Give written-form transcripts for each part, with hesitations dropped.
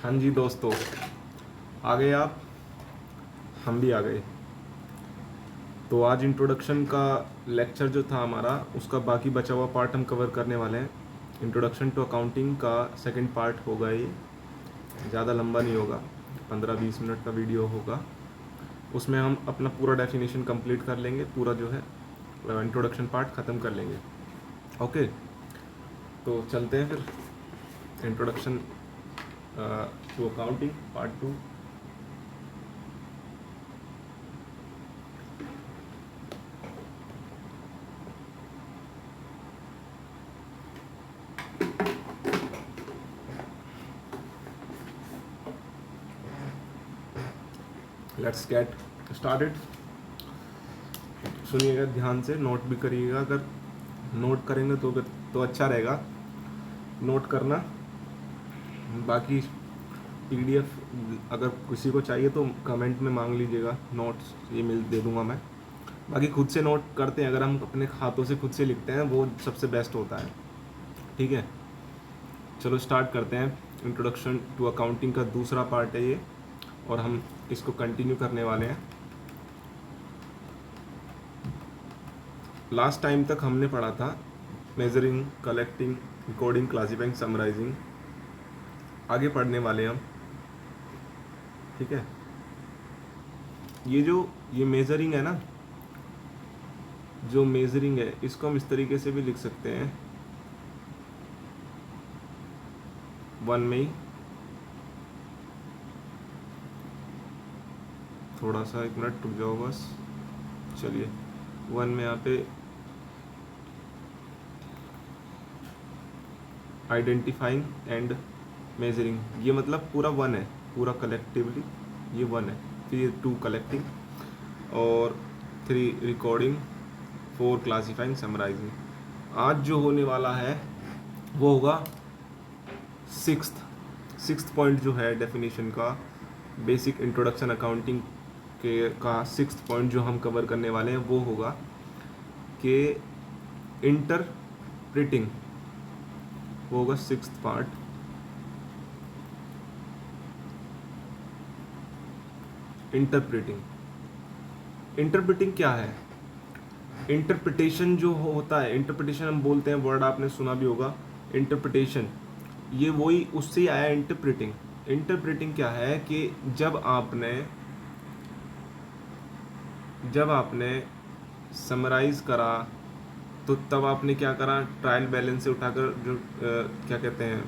हाँ जी दोस्तों, आ गए आप। हम भी आ गए। तो आज इंट्रोडक्शन का लेक्चर जो था हमारा, उसका बाकी बचा हुआ पार्ट हम कवर करने वाले हैं। इंट्रोडक्शन टू अकाउंटिंग का सेकंड पार्ट होगा ये। ज़्यादा लंबा नहीं होगा, 15-20 मिनट का वीडियो होगा। उसमें हम अपना पूरा डेफिनेशन कंप्लीट कर लेंगे, पूरा जो है इंट्रोडक्शन पार्ट ख़त्म कर लेंगे। ओके, तो चलते हैं फिर introduction to accounting part 2। Let's get started. सुनिएगा ध्यान से, नोट भी करिएगा। अगर नोट करेंगे तो अच्छा रहेगा नोट करना। बाकी पीडीएफ अगर किसी को चाहिए तो कमेंट में मांग लीजिएगा, नोट्स ये मिल दे दूंगा मैं। बाकी खुद से नोट करते हैं, अगर हम अपने हाथों से खुद से लिखते हैं वो सबसे बेस्ट होता है। ठीक है, चलो स्टार्ट करते हैं। इंट्रोडक्शन टू अकाउंटिंग का दूसरा पार्ट है ये, और हम इसको कंटिन्यू करने वाले हैं। लास्ट टाइम तक हमने पढ़ा था measuring, collecting, recording, classifying, summarising. आगे पढ़ने वाले हम। ठीक है, ये मेजरिंग है ना, जो मेजरिंग है इसको हम इस तरीके से भी लिख सकते हैं, वन में ही। थोड़ा सा एक मिनट रुक जाओ बस। चलिए, वन में यहाँ पे आइडेंटिफाइंग एंड मेजरिंग, ये मतलब पूरा वन है, पूरा कलेक्टिवली ये वन है। फिर ये 2 कलेक्टिंग, और 3 रिकॉर्डिंग, 4 क्लासिफाइंग, समराइजिंग। आज जो होने वाला है वो होगा सिक्स्थ पॉइंट जो है डेफिनेशन का, बेसिक इंट्रोडक्शन अकाउंटिंग के का सिक्स्थ पॉइंट जो हम कवर करने वाले हैं वो होगा कि इंटरप्रिटिंग। वो होगा सिक्स्थ पार्ट। इंटरप्रिटिंग क्या है? इंटरप्रिटेशन जो होता है, इंटरप्रिटेशन हम बोलते हैं, वर्ड आपने सुना भी होगा इंटरप्रिटेशन। ये वही उससे ही आया इंटरप्रिटिंग। इंटरप्रिटिंग क्या है कि जब आपने समराइज करा तो तब आपने क्या करा, ट्रायल बैलेंस से उठाकर जो क्या कहते हैं,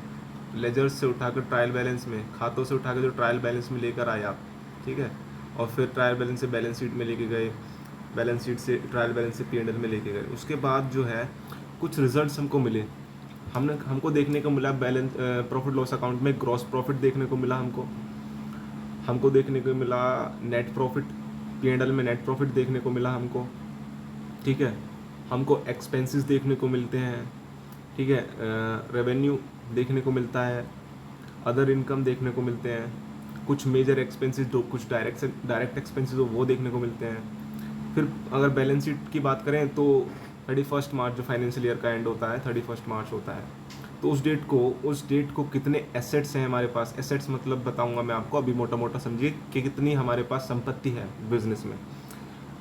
लेजर्स से उठाकर ट्रायल बैलेंस में, खातों से उठाकर जो ट्रायल बैलेंस में लेकर आए आप। ठीक है, और फिर ट्रायल बैलेंस से बैलेंस शीट में लेके गए, बैलेंस शीट से ट्रायल बैलेंस से P&L में लेके गए। उसके बाद जो है कुछ रिजल्ट्स हमको मिले। हमको देखने को मिला बैलेंस प्रॉफिट लॉस अकाउंट में ग्रॉस प्रॉफिट देखने को मिला, हमको देखने को मिला नेट प्रॉफिट, P&L में नेट प्रॉफिट देखने को मिला हमको। ठीक है, हमको एक्सपेंसेस देखने को मिलते हैं। ठीक है, रेवेन्यू देखने को मिलता है, अदर इनकम देखने को मिलते हैं, कुछ मेजर एक्सपेंसेस जो कुछ डायरेक्ट एक्सपेंसेस हो वो देखने को मिलते हैं। फिर अगर बैलेंस शीट की बात करें तो 31 मार्च जो फाइनेंशियल ईयर का एंड होता है 31 मार्च होता है, तो उस डेट को कितने एसेट्स हैं हमारे पास। एसेट्स मतलब बताऊंगा मैं आपको, अभी मोटा मोटा समझिए कि कितनी हमारे पास संपत्ति है बिजनेस में।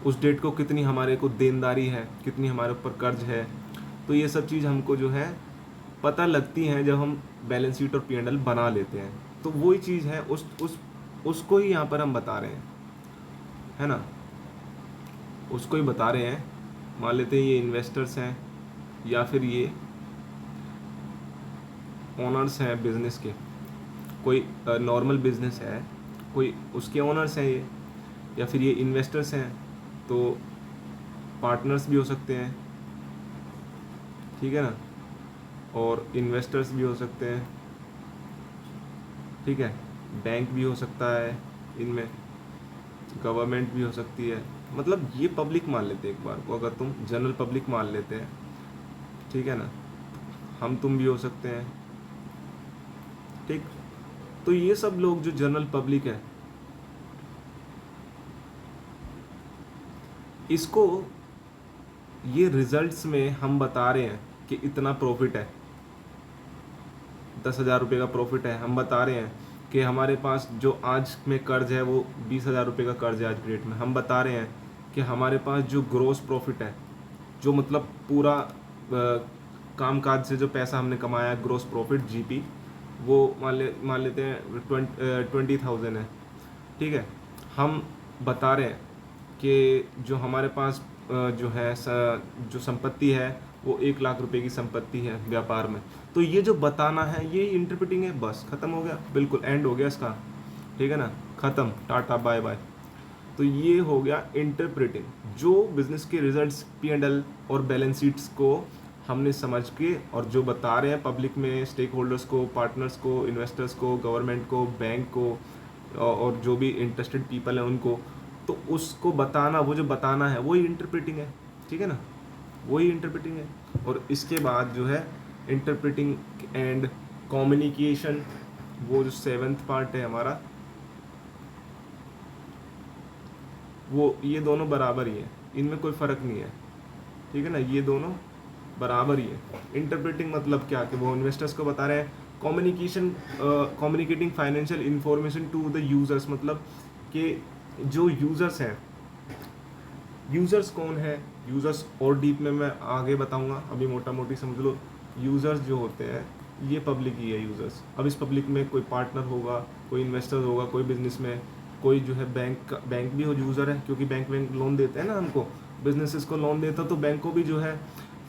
उस डेट को कितनी हमारे को देनदारी है, कितनी हमारे ऊपर कर्ज है। तो ये सब चीज़ हमको जो है पता लगती हैं जब हम बैलेंस शीट और P&L बना लेते हैं। तो वही चीज़ है, उसको ही यहाँ पर हम बता रहे हैं, है ना, उसको ही बता रहे हैं। मान लेते हैं ये इन्वेस्टर्स हैं, या फिर ये ओनर्स हैं बिजनेस के, कोई नॉर्मल बिजनेस है, कोई उसके ओनर्स हैं ये, या फिर ये इन्वेस्टर्स हैं, तो पार्टनर्स भी हो सकते हैं। ठीक है ना, और इन्वेस्टर्स भी हो सकते हैं। ठीक है, बैंक भी हो सकता है इनमें, गवर्नमेंट भी हो सकती है। मतलब ये पब्लिक मान लेते हैं एक बार को, अगर तुम जनरल पब्लिक मान लेते हैं, ठीक है ना, हम तुम भी हो सकते हैं। ठीक, तो ये सब लोग जो जनरल पब्लिक है, इसको ये रिजल्ट्स में हम बता रहे हैं कि इतना प्रॉफिट है, 10,000 रुपये का प्रॉफिट है, हम बता रहे हैं कि हमारे पास जो आज में कर्ज है वो 20,000 रुपये का कर्ज है आज की डेट में, हम बता रहे हैं कि हमारे पास जो ग्रोस प्रॉफिट है, जो मतलब पूरा काम काज से जो पैसा हमने कमाया है, ग्रोस प्रॉफिट जीपी, वो मान लेते हैं 20,000 है, ठीक है। हम बता रहे हैं कि जो हमारे पास जो है जो संपत्ति है वो 1 लाख रुपए की संपत्ति है व्यापार में। तो ये जो बताना है ये इंटरप्रेटिंग है, बस खत्म हो गया, बिल्कुल एंड हो गया इसका, ठीक है ना, खत्म, टाटा बाय बाय। तो ये हो गया इंटरप्रेटिंग, जो बिजनेस के रिजल्ट्स P&L और बैलेंस शीट्स को हमने समझ के और जो बता रहे हैं पब्लिक में, स्टेक होल्डर्स को, पार्टनर्स को, इन्वेस्टर्स को, गवर्नमेंट को, बैंक को और जो भी इंटरेस्टेड पीपल हैं उनको, तो उसको बताना, वो जो बताना है वही इंटरप्रेटिंग है, ठीक है ना, वही इंटरप्रेटिंग है। और इसके बाद जो है इंटरप्रेटिंग एंड कम्युनिकेशन, वो जो 7th पार्ट है हमारा, वो ये दोनों बराबर ही है, इनमें कोई फ़र्क नहीं है, ठीक है ना, ये दोनों बराबर ही है। इंटरप्रेटिंग मतलब क्या, कि वो इन्वेस्टर्स को बता रहे हैं, communication, communicating financial information to the users, मतलब कि जो यूज़र्स हैं, यूज़र्स कौन है, यूज़र्स और डीप में मैं आगे बताऊंगा, अभी मोटा मोटी समझ लो। यूज़र्स जो होते हैं ये पब्लिक ही है यूज़र्स। अब इस पब्लिक में कोई पार्टनर होगा, कोई इन्वेस्टर होगा, कोई बिजनेस में, कोई जो है बैंक भी हो यूज़र है, क्योंकि बैंक लोन देते हैं ना हमको, बिजनेसेस को लोन देता, तो बैंक को भी जो है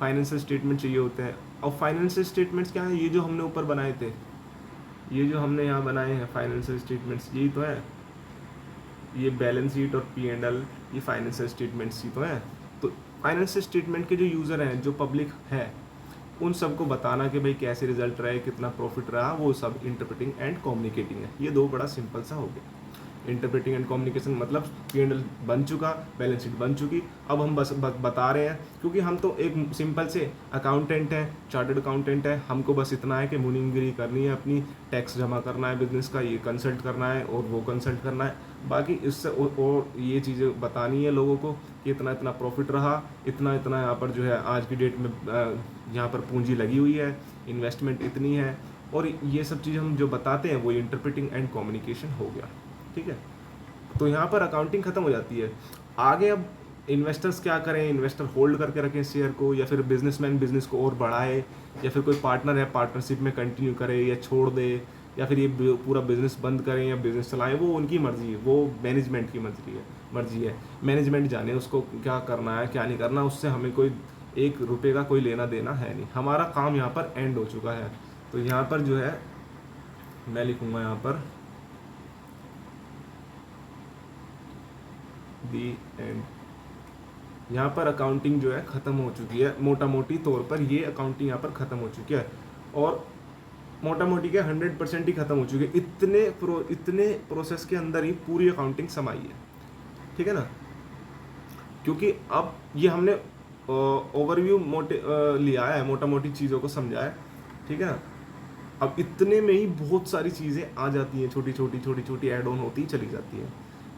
फाइनेंशियल स्टेटमेंट चाहिए होते हैं। और फाइनेंशियल स्टेटमेंट्स क्या है, ये जो हमने ऊपर बनाए थे, ये जो हमने यहाँ बनाए हैं फाइनेंशियल स्टेटमेंट्स, यही तो है, ये बैलेंस शीट और P&L, ये फाइनेंशियल स्टेटमेंट्स ही तो हैं। तो फाइनेंशियल स्टेटमेंट के जो यूज़र हैं, जो पब्लिक है, उन सबको बताना कि भाई कैसे रिजल्ट रहे, कितना प्रॉफिट रहा, वो सब इंटरप्रेटिंग एंड कम्युनिकेटिंग है। ये दो बड़ा सिंपल सा हो गया। इंटरप्रेटिंग एंड कम्युनिकेशन मतलब P&L बन चुका, बैलेंस शीट बन चुकी, अब हम बस बता रहे हैं, क्योंकि हम तो एक सिंपल से अकाउंटेंट हैं, चार्टर्ड अकाउंटेंट है, हमको बस इतना है कि मुनीमगिरी करनी है अपनी, टैक्स जमा करना है बिजनेस का, ये कंसल्ट करना है और वो कंसल्ट करना है, बाकी इससे और ये चीज़ें बतानी है लोगों को कि इतना इतना प्रॉफिट रहा, इतना इतना यहाँ पर जो है आज की डेट में यहाँ पर पूंजी लगी हुई है, इन्वेस्टमेंट इतनी है, और ये सब चीज़ें हम जो बताते हैं वो इंटरप्रेटिंग एंड कम्युनिकेशन हो गया, ठीक है। तो यहाँ पर अकाउंटिंग खत्म हो जाती है। आगे अब इन्वेस्टर्स क्या करें, इन्वेस्टर होल्ड करके रखें शेयर को, या फिर बिजनेसमैन बिजनेस को और बढ़ाए, या फिर कोई पार्टनर है पार्टनरशिप में कंटिन्यू करे या छोड़ दे, या फिर ये पूरा बिजनेस बंद करें या बिजनेस चलाएं, वो उनकी मर्जी है, वो मैनेजमेंट की मर्जी है। मैनेजमेंट जाने उसको क्या करना है क्या नहीं करना, उससे हमें कोई 1 रुपये का कोई लेना देना है नहीं, हमारा काम यहाँ पर एंड हो चुका है। तो यहाँ पर जो है मैं लिखूँगा यहाँ पर दी एंड, यहाँ पर अकाउंटिंग जो है ख़त्म हो चुकी है, मोटा मोटी तौर पर ये अकाउंटिंग यहाँ पर ख़त्म हो चुकी है, और मोटा मोटी क्या 100% ही ख़त्म हो चुकी है। इतने प्रोसेस के अंदर ही पूरी अकाउंटिंग समाई है, ठीक है ना, क्योंकि अब ये हमने ओवरव्यू लिया है, मोटा मोटी चीज़ों को समझा है, ठीक है ना। अब इतने में ही बहुत सारी चीज़ें आ जाती हैं, छोटी छोटी ऐड ऑन होती चली जाती हैं।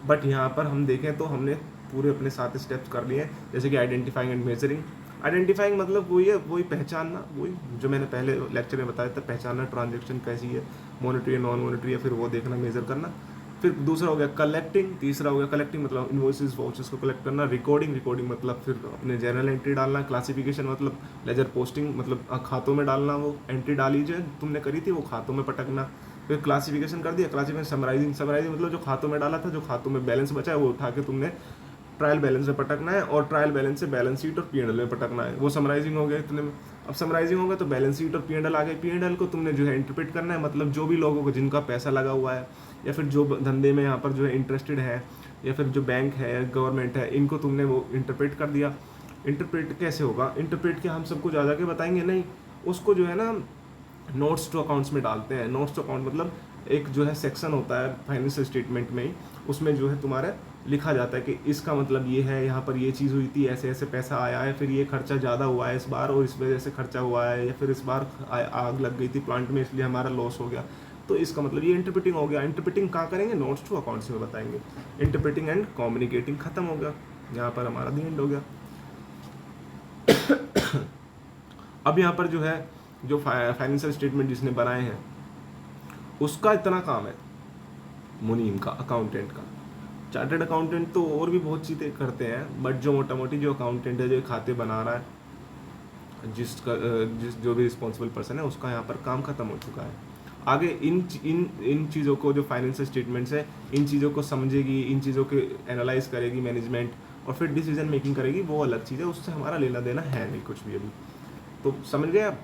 बट यहाँ पर हम देखें तो हमने पूरे अपने 7 स्टेप्स कर लिए हैं, जैसे कि आइडेंटिफाइंग एंड मेजरिंग। आइडेंटिफाइंग मतलब वही है, वही पहचानना, वही जो मैंने पहले लेक्चर में बताया था, पहचानना ट्रांजेक्शन कैसी है, मॉनेटरी है नॉन मॉनेटरी है, फिर वो देखना, मेजर करना। फिर दूसरा हो गया कलेक्टिंग, तीसरा हो गया कलेक्टिंग मतलब इन्वॉइसेस वाउचर्स को कलेक्ट करना। रिकॉर्डिंग मतलब फिर अपने जर्नल एंट्री डालना। क्लासिफिकेशन मतलब लेजर पोस्टिंग मतलब खातों में डालना, वो एंट्री डाली जो तुमने करी थी वो खातों में पटकना। फिर क्लासिफिकेशन कर दिया, क्लासिफिकेशन समराइजिंग मतलब जो खातों में डाला था, जो खातों में बैलेंस बचा है वो उठा के तुमने ट्रायल बैलेंस में पटकना है, और ट्रायल बैलेंस से बैलेंस शीट और P&L में पटकना है। वो समराइजिंग हो गया इतने में। अब समराइजिंग हो गया तो बैलेंस शीट और P&L आ गए। P&L को तुमने जो है इंटरप्रेट करना है, मतलब जो भी लोगों को जिनका पैसा लगा हुआ है, या फिर जो धंधे में यहाँ पर जो है इंटरेस्टेड है, या फिर जो बैंक है, गवर्नमेंट है, इनको तुमने वो इंटरप्रेट कर दिया। इंटरप्रेट कैसे होगा, इंटरप्रेट के हम सबको ज़्यादा के बताएंगे नहीं, उसको जो है ना नोट्स टू अकाउंट्स में डालते हैं। नोट्स टू अकाउंट मतलब एक जो है सेक्शन होता है फाइनेंशियल स्टेटमेंट में ही, उसमें जो है तुम्हारा लिखा जाता है कि इसका मतलब ये है, यहाँ पर ये चीज़ हुई थी, ऐसे ऐसे पैसा आया है, फिर ये खर्चा ज़्यादा हुआ है इस बार और इस वजह से खर्चा हुआ है, या फिर इस बार आग लग गई थी प्लांट में इसलिए हमारा लॉस हो गया। तो इसका मतलब ये इंटरप्रेटिंग हो गया। इंटरप्रेटिंग कहाँ करेंगे, नोट्स टू अकाउंट्स में बताएंगे। इंटरप्रेटिंग एंड कम्युनिकेटिंग खत्म हो गया, यहाँ पर हमारा दी एंड हो गया। अब यहाँ पर जो है जो फाइनेंशियल स्टेटमेंट जिसने बनाए हैं उसका इतना काम है, मुनीम का, अकाउंटेंट का। चार्टर्ड अकाउंटेंट तो और भी बहुत चीज़ें करते हैं, बट जो मोटा मोटी जो अकाउंटेंट है, जो खाते बना रहा है, जिस जो भी रिस्पॉन्सिबल पर्सन है, उसका यहाँ पर काम खत्म हो चुका है। आगे इन इन इन चीज़ों को, जो फाइनेंशियल स्टेटमेंट्स है, इन चीज़ों को समझेगी, इन चीज़ों के एनालाइज करेगी मैनेजमेंट, और फिर डिसीजन मेकिंग करेगी, वो अलग चीज़ है, उससे हमारा लेना देना है नहीं कुछ भी अभी। तो समझ गए आप।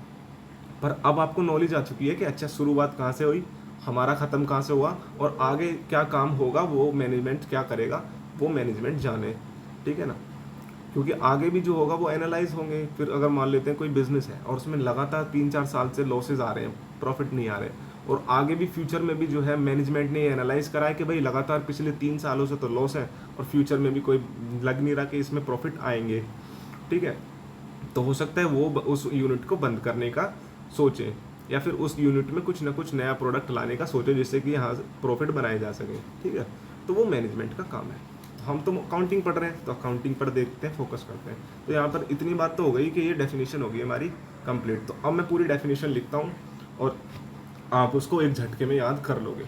पर अब आपको नॉलेज आ चुकी है कि अच्छा शुरुआत कहाँ से हुई, हमारा ख़त्म कहाँ से हुआ, और आगे क्या काम होगा, वो मैनेजमेंट क्या करेगा, वो मैनेजमेंट जाने। ठीक है ना, क्योंकि आगे भी जो होगा वो एनालाइज होंगे। फिर अगर मान लेते हैं कोई बिजनेस है और उसमें लगातार 3-4 साल से लॉसेज आ रहे हैं, प्रॉफिट नहीं आ रहे, और आगे भी फ्यूचर में भी जो है मैनेजमेंट ने एनालाइज करा है कि भाई लगातार पिछले 3 सालों से तो लॉस है, और फ्यूचर में भी कोई लग नहीं रहा कि इसमें प्रॉफिट आएंगे। ठीक है, तो हो सकता है वो उस यूनिट को बंद करने का सोचें, या फिर उस यूनिट में कुछ ना कुछ नया प्रोडक्ट लाने का सोचें, जिससे कि यहाँ प्रॉफिट बनाए जा सके। ठीक है, तो वो मैनेजमेंट का काम है। हम तो अकाउंटिंग पढ़ रहे हैं, तो अकाउंटिंग पर देखते हैं, फोकस करते हैं। तो यहाँ पर इतनी बात तो हो गई कि ये डेफिनेशन होगी हमारी कंप्लीट। तो अब मैं पूरी डेफिनेशन लिखता हूँ, और आप उसको एक झटके में याद कर लोगे।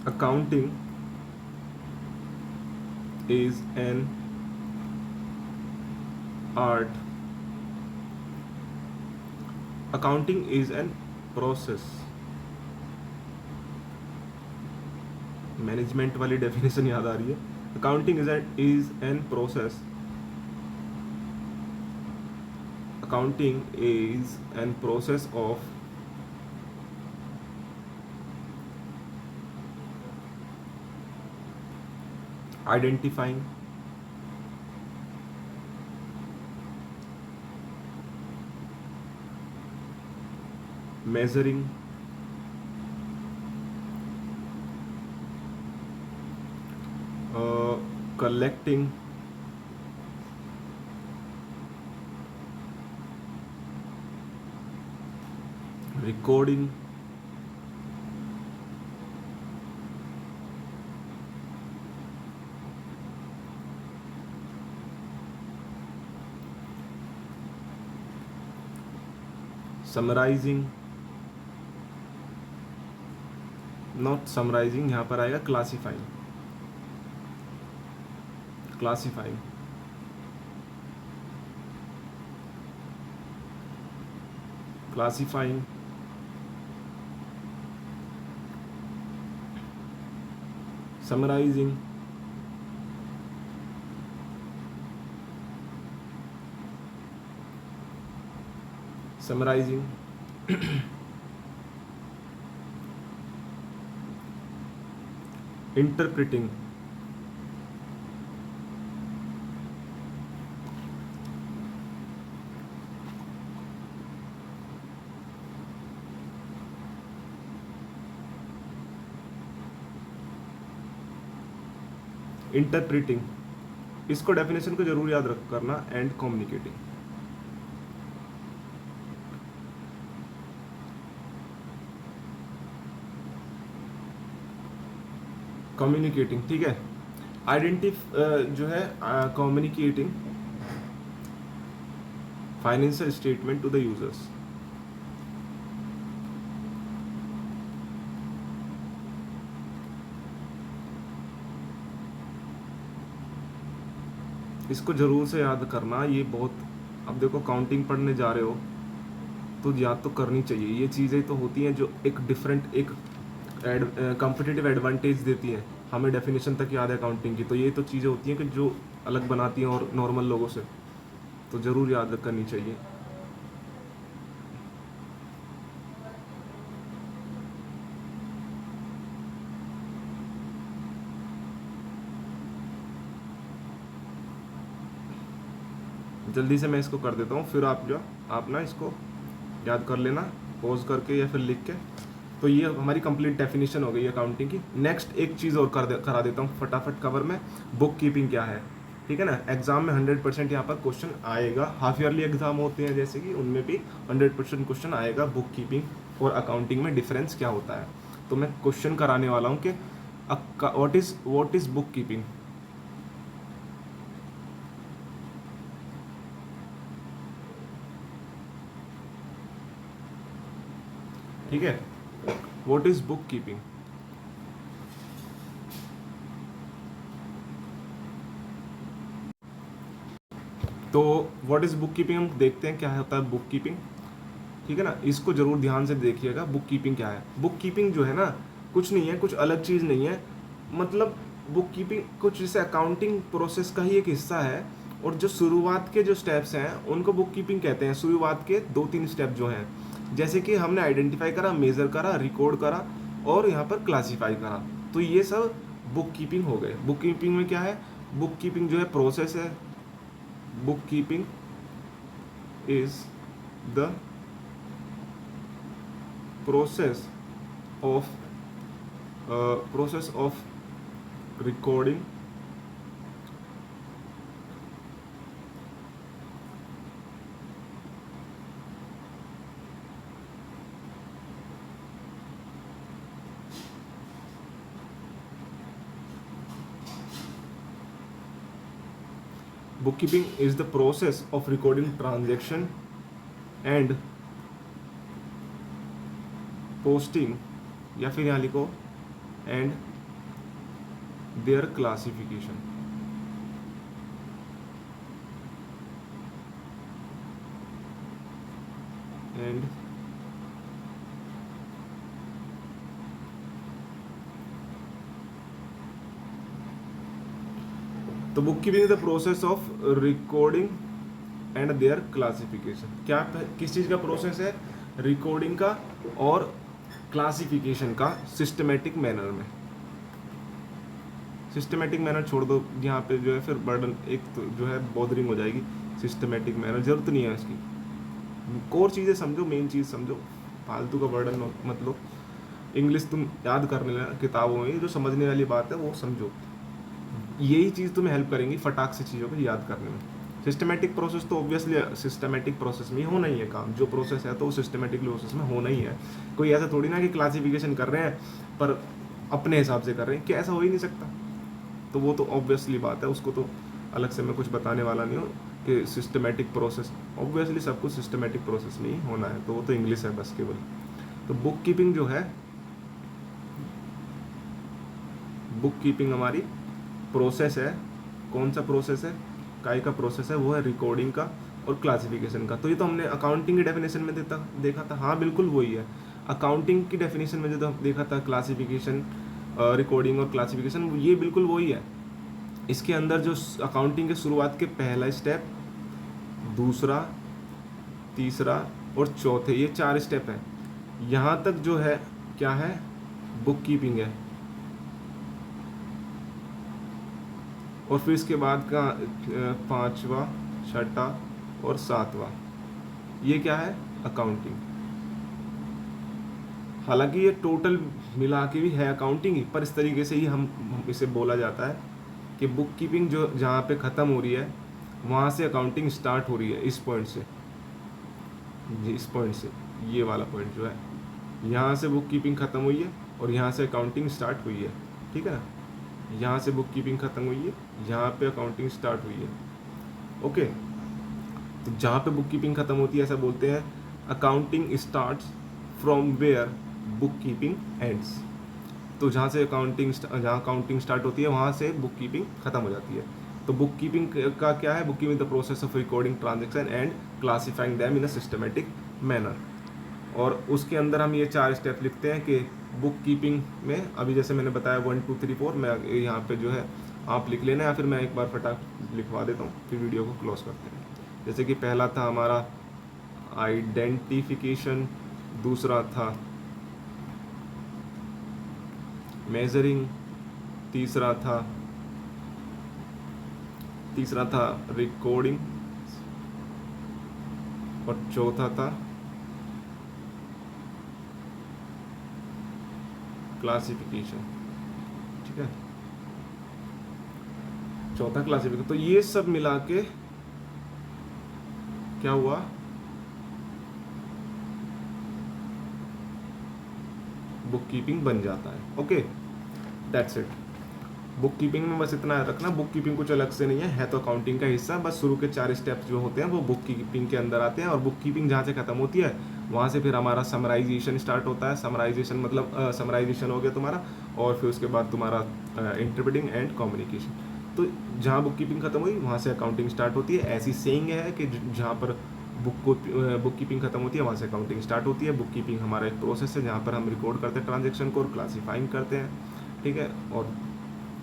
accounting is an art. Accounting is an process. Management वाली डेफिनेशन याद आ रही है। Accounting is an process. Accounting is an process of identifying, measuring, collecting, recording, summarising, not summarising, यहाँ पर आएगा classifying, classifying, classifying, summarising, summarising, interpreting, interpreting, इसको definition को जरूर याद रख करना, एंड कम्युनिकेटिंग। कम्युनिकेटिंग, ठीक है। जो है communicating financial statement to the users. इसको जरूर से याद करना, ये बहुत, अब देखो काउंटिंग पढ़ने जा रहे हो तो याद तो करनी चाहिए। ये चीज़ें तो होती हैं जो एक डिफरेंट, एक कॉम्पिटिटिव एडवांटेज देती हैं। हमें डेफिनेशन तक याद है अकाउंटिंग की, तो ये तो चीज़ें होती हैं कि जो अलग बनाती हैं और नॉर्मल लोगों से, तो ज़रूर याद करनी चाहिए। जल्दी से मैं इसको कर देता हूँ, फिर आप ना इसको याद कर लेना, पॉज करके या फिर लिख के। तो ये हमारी कंप्लीट डेफिनेशन हो गई अकाउंटिंग की। नेक्स्ट एक चीज़ और करा देता हूँ फटाफट कवर में, बुक कीपिंग क्या है। ठीक है ना। एग्जाम में 100% यहाँ पर क्वेश्चन आएगा, हाफ ईयरली एग्जाम होते हैं जैसे कि, उनमें भी 100% क्वेश्चन आएगा बुक कीपिंग और अकाउंटिंग में डिफरेंस क्या होता है। तो मैं क्वेश्चन कराने वाला हूँ कि व्हाट इज बुक कीपिंग। ठीक है, व्हाट इज बुक कीपिंग। तो व्हाट इज बुक कीपिंग हम देखते हैं क्या होता है बुक कीपिंग। ठीक है ना, इसको जरूर ध्यान से देखिएगा बुक कीपिंग क्या है। बुक कीपिंग जो है ना, कुछ नहीं है, कुछ अलग चीज़ नहीं है। मतलब बुक कीपिंग कुछ जैसे अकाउंटिंग प्रोसेस का ही एक हिस्सा है, और जो शुरुआत के जो स्टेप्स हैं उनको बुक कीपिंग कहते हैं। शुरुआत के 2-3 स्टेप जो हैं, जैसे कि हमने आइडेंटिफाई करा, मेज़र करा, रिकॉर्ड करा और यहाँ पर क्लासीफाई करा, तो ये सब बुक कीपिंग हो गए। बुक कीपिंग में क्या है, बुक कीपिंग जो है प्रोसेस है। Book keeping is the process of recording bookkeeping is the process of recording transaction and posting, या फिर यहाँ लिखो and their classification। and तो book keeping is the process of recording and there classification. क्या किस चीज़ का process है, recording का और क्लासिफिकेशन का, सिस्टमेटिक मैनर में। सिस्टमेटिक मैनर छोड़ दो यहाँ पे, जो है फिर बर्डन एक तो जो है बॉदरिंग हो जाएगी। सिस्टमेटिक मैनर जरूरत नहीं है इसकी, कोर चीज़ें समझो, मेन चीज़ समझो, फालतू का बर्डन मत लो। इंग्लिश तुम याद करने लेना किताबों में, जो समझने वाली बात है वो समझो, यही चीज़ तुम्हें हेल्प करेंगी फटाक से चीज़ों को याद करने में। सिस्टमेटिक प्रोसेस तो ऑब्वियसली सिस्टमेटिक प्रोसेस में ही होना ही है काम, जो प्रोसेस है तो वो सिस्टमेटिक प्रोसेस में होना ही है। कोई ऐसा थोड़ी ना कि क्लासिफिकेशन कर रहे हैं पर अपने हिसाब से कर रहे हैं, कि ऐसा हो ही नहीं सकता। तो वो तो ऑब्वियसली बात है, उसको तो अलग से मैं कुछ बताने वाला नहीं हूँ कि सिस्टमेटिक प्रोसेस, ऑब्वियसली सब कुछ सिस्टमेटिक प्रोसेस में ही होना है, तो वो तो इंग्लिश है बस केवल। तो बुक कीपिंग जो है, बुक कीपिंग हमारी प्रोसेस है। कौन सा प्रोसेस है, काय का प्रोसेस है, वो है रिकॉर्डिंग का और क्लासिफिकेशन का। तो ये तो हमने अकाउंटिंग की डेफिनेशन में देखा था, हाँ बिल्कुल वही है। अकाउंटिंग की डेफिनेशन में जो तो देखा था क्लासिफिकेशन, रिकॉर्डिंग और क्लासिफिकेशन, ये बिल्कुल वही है। इसके अंदर जो अकाउंटिंग के शुरुआत के पहला स्टेप, दूसरा, तीसरा और चौथे, ये 4 स्टेप है। यहाँ तक जो है क्या है, बुक कीपिंग है। और फिर इसके बाद का 5वां, 6वां और 7वां, ये क्या है, अकाउंटिंग। हालांकि ये टोटल मिला के भी है अकाउंटिंग ही, पर इस तरीके से ही हम इसे बोला जाता है कि बुक कीपिंग जो जहाँ पे ख़त्म हो रही है वहाँ से अकाउंटिंग स्टार्ट हो रही है, इस पॉइंट से, इस पॉइंट से, ये वाला पॉइंट जो है, यहाँ से बुक कीपिंग ख़त्म हुई है और यहाँ से अकाउंटिंग स्टार्ट हुई है। ठीक है ना, यहाँ से बुक कीपिंग ख़त्म हुई है, यहाँ पे अकाउंटिंग स्टार्ट हुई है। ओके, तो जहाँ पे बुक कीपिंग ख़त्म होती है ऐसा बोलते हैं accounting starts from where bookkeeping ends. तो जहाँ अकाउंटिंग स्टार्ट होती है वहाँ से बुक कीपिंग ख़त्म हो जाती है। तो बुक कीपिंग का क्या है, book keeping the process of recording transaction and classifying them in a systematic manner. और उसके अंदर हम ये 4 स्टेप लिखते हैं कि बुक कीपिंग में, अभी जैसे मैंने बताया 1 2 3 4, मैं यहाँ पे जो है आप लिख लेना, या फिर मैं एक बार फटाक लिखवा देता हूँ, फिर वीडियो को क्लोज करते हैं। जैसे कि पहला था हमारा आइडेंटिफिकेशन, दूसरा था मेजरिंग, तीसरा था रिकॉर्डिंग और चौथा था क्लासिफिकेशन। ठीक है, चौथा क्लासिफिकेशन। तो ये सब मिला के क्या हुआ, बुक कीपिंग बन जाता है। Okay, that's it. Book keeping में बस इतना रखना, बुक कीपिंग कुछ अलग से नहीं है तो अकाउंटिंग का हिस्सा। बस शुरू के 4 स्टेप्स जो होते हैं वो बुक कीपिंग के अंदर आते हैं, और बुक कीपिंग जहाँ से खत्म होती है वहाँ से फिर हमारा समराइजेशन स्टार्ट होता है। समराइजेशन मतलब समराइजेशन हो गया तुम्हारा, और फिर उसके बाद तुम्हारा इंटरप्रेटिंग एंड कम्युनिकेशन। तो जहाँ बुक कीपिंग खत्म हुई वहाँ से अकाउंटिंग स्टार्ट होती है। ऐसी सेइंग है कि जहाँ पर बुक कीपिंग खत्म होती है वहाँ से अकाउंटिंग स्टार्ट होती है। बुक कीपिंग हमारा एक प्रोसेस है जहाँ पर हम रिकॉर्ड करते हैं ट्रांजेक्शन को और क्लासीफाइंग करते हैं, ठीक है। और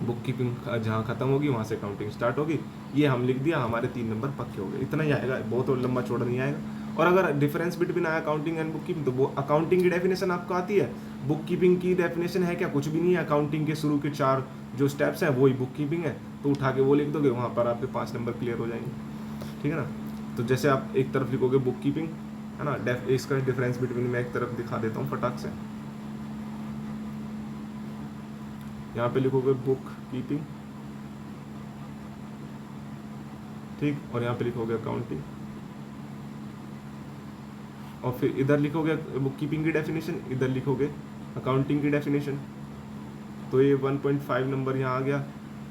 बुक कीपिंग जहाँ खत्म होगी वहाँ से अकाउंटिंग स्टार्ट होगी। ये हम लिख दिया, हमारे 3 नंबर पक्के हो गए। इतना ही आएगा, बहुत और लंबा चौड़ा नहीं आएगा। और अगर difference between accounting and book keeping, तो वो अकाउंटिंग की डेफिनेशन आपको आती है, बुक कीपिंग की डेफिनेशन है क्या, कुछ भी नहीं है। अकाउंटिंग के शुरू के 4 जो स्टेप्स हैं वही बुक कीपिंग है, तो उठा के वो लिख दोगे, वहाँ पर आपके 5 नंबर क्लियर हो जाएंगे, ठीक है ना। तो जैसे आप एक तरफ लिखोगे बुक कीपिंग, है ना, इसका डिफरेंस बिटवीन मैं एक तरफ दिखा देता हूँ फटाक से। यहाँ पे लिखोगे बुक कीपिंग, ठीक, और यहाँ पे लिखोगे अकाउंटिंग, और फिर इधर लिखोगे बुक कीपिंग की डेफिनेशन, इधर लिखोगे अकाउंटिंग की डेफिनेशन। तो ये 1.5 नंबर यहाँ आ गया,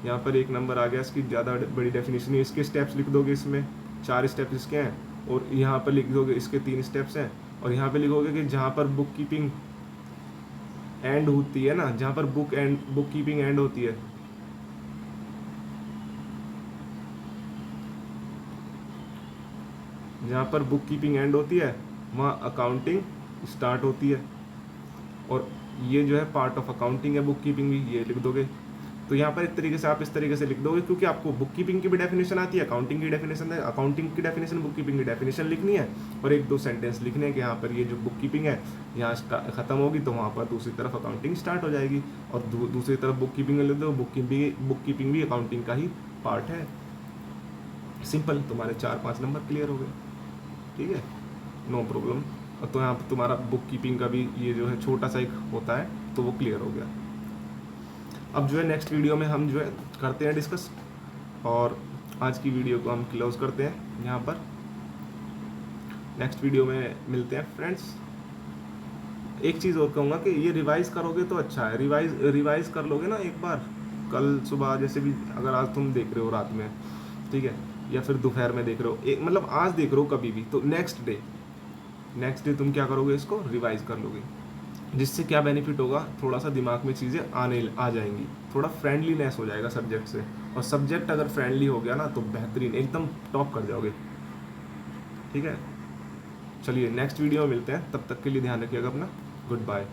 यहाँ पर 1 नंबर आ गया, इसकी ज़्यादा बड़ी डेफिनेशन है। इसके स्टेप्स लिख दोगे, इसमें 4 स्टेप्स इसके हैं, और यहाँ पर लिख दोगे इसके 3 स्टेप्स हैं। और यहाँ पे लिखोगे कि जहाँ पर बुक कीपिंग एंड होती है ना, जहाँ पर बुक कीपिंग एंड होती है, जहाँ पर बुक कीपिंग एंड होती है वहाँ अकाउंटिंग स्टार्ट होती है। और ये जो है पार्ट ऑफ अकाउंटिंग है बुक कीपिंग भी, ये लिख दोगे। तो यहाँ पर एक तरीके से आप इस तरीके से लिख दोगे, क्योंकि आपको बुक कीपिंग की भी डेफिनेशन आती है, अकाउंटिंग की डेफिनेशन है, अकाउंटिंग की डेफिनेशन बुक कीपिंग की डेफिनेशन लिखनी है, और 1-2 सेंटेंस लिखने हैं कि यहाँ पर ये जो बुक कीपिंग है यहाँ खत्म होगी, तो वहाँ पर दूसरी तरफ अकाउंटिंग स्टार्ट हो जाएगी। और दूसरी तरफ बुक कीपिंग लिख दो, बुक कीपिंग भी अकाउंटिंग का ही पार्ट है। सिंपल, तुम्हारे 4-5 नंबर क्लियर हो गए, ठीक है, नो प्रॉब्लम। तो यहाँ पर तुम्हारा बुक कीपिंग का भी ये जो है छोटा सा एक होता है, तो वो क्लियर हो गया। अब जो है नेक्स्ट वीडियो में हम जो है करते हैं डिस्कस, और आज की वीडियो को हम क्लोज करते हैं यहाँ पर। नेक्स्ट वीडियो में मिलते हैं फ्रेंड्स। एक चीज़ और कहूँगा कि ये रिवाइज करोगे तो अच्छा है, रिवाइज कर लोगे ना एक बार, कल सुबह जैसे भी, अगर आज तुम देख रहे हो रात में, ठीक है, या फिर दोपहर में देख रहे हो, एक मतलब आज देख रहे हो कभी भी, तो नेक्स्ट डे तुम क्या करोगे, इसको रिवाइज कर लोगे। जिससे क्या बेनिफिट होगा, थोड़ा सा दिमाग में चीज़ें आ जाएंगी, थोड़ा फ्रेंडलीनेस हो जाएगा सब्जेक्ट से। और सब्जेक्ट अगर फ्रेंडली हो गया ना तो बेहतरीन, एकदम टॉप कर जाओगे, ठीक है। चलिए नेक्स्ट वीडियो में मिलते हैं, तब तक के लिए ध्यान रखिएगा अपना। Good bye.